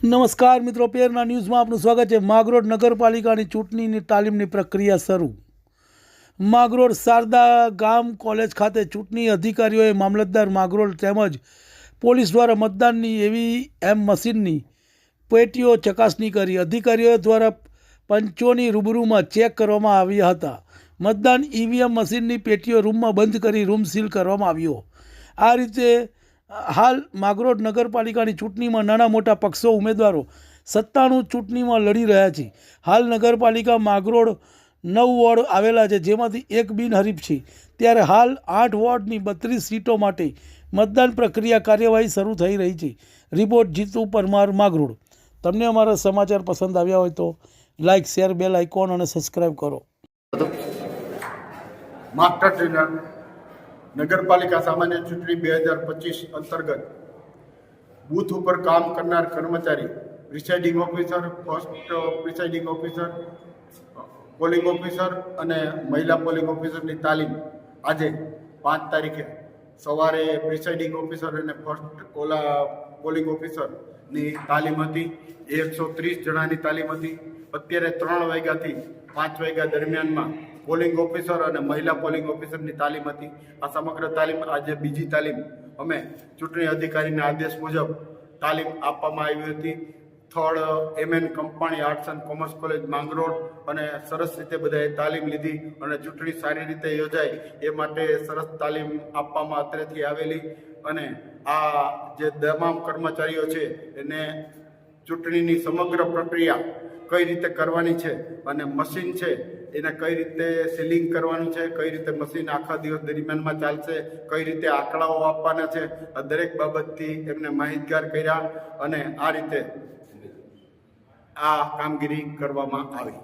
નમસ્કાર મિત્રો, પેરના ન્યૂઝમાં આપનું સ્વાગત છે। માગરોળ નગરપાલિકાની ચૂંટણીની તાલીમની પ્રક્રિયા શરૂ। માગરોળ શારદા ગામ કોલેજ ખાતે ચૂંટણી અધિકારીઓએ મામલતદાર માગરોળ તેમજ પોલીસ દ્વારા મતદાનની EVM મશીનની પેટીઓ ચકાસણી કરી। અધિકારીઓ દ્વારા પંચોની રૂબરૂમાં ચેક કરવામાં આવ્યા હતા। મતદાન EVM મશીનની પેટીઓ રૂમમાં બંધ કરી રૂમ સીલ કરવામાં આવ્યો। આ રીતે હાલ માગરોળ નગરપાલિકાની ચૂંટણીમાં નાના મોટા પક્ષો ઉમેદવારો 97 ચૂંટણીમાં લડી રહ્યા છે। હાલ નગરપાલિકા માગરોળ 9 વોર્ડ આવેલા છે, જેમાંથી એક બિનહરીફ છે। ત્યારે હાલ 8 વોર્ડની 32 સીટો માટે મતદાન પ્રક્રિયા કાર્યવાહી શરૂ થઈ રહી છે। રિપોર્ટ જીતુ પરમાર, માગરોળ। તમને અમારા સમાચાર પસંદ આવ્યા હોય તો લાઇક, શેર, બેલ આઇકોન અને સબસ્ક્રાઈબ કરો। માસ્ટર ટ્રેનર નગરપાલિકા સામાન્ય ચૂંટણી 2025 અંતર્ગત બૂથ ઉપર કામ કરનાર કર્મચારી, presiding officer, first presiding officer, polling officer અને મહિલા પોલિંગ ઓફિસરની તાલીમ આજે 5 તારીખે સવારે પ્રિસાઇડિંગ ઓફિસર અને ફર્સ્ટ પોલિંગ ઓફિસરની તાલીમ હતી। 130 જણાની તાલીમ હતી। અત્યારે 3 વાગ્યાથી 5 વાગ્યા દરમિયાનમાં પોલિંગ ઓફિસર અને મહિલા પોલિંગ ઓફિસરની તાલીમ હતી। આ સમગ્ર તાલીમ આજે બીજી તાલીમ અમે ચૂંટણી અધિકારીના આદેશ મુજબ તાલીમ આપવામાં આવી હતી। Third MN Kampani arts and commerce college Mangrol અને સરસ રીતે બધાએ તાલીમ લીધી અને ચૂંટણી સારી રીતે યોજાય એ માટે સરસ તાલીમ આપવામાં અત્રેથી આવેલી। અને આ જે તમામ કર્મચારીઓ છે એને ચૂંટણીની સમગ્ર પ્રક્રિયા કઈ રીતે કરવાની છે અને મશીન છે એને કઈ રીતે સીલિંગ કરવાનું છે, કઈ રીતે મશીન આખા દિવસ દરમિયાનમાં ચાલશે, કઈ રીતે આંકડાઓ આપવાના છે, આ દરેક બાબતથી એમને માહિતગાર કર્યા અને આ રીતે આ કામગીરી કરવામાં આવી।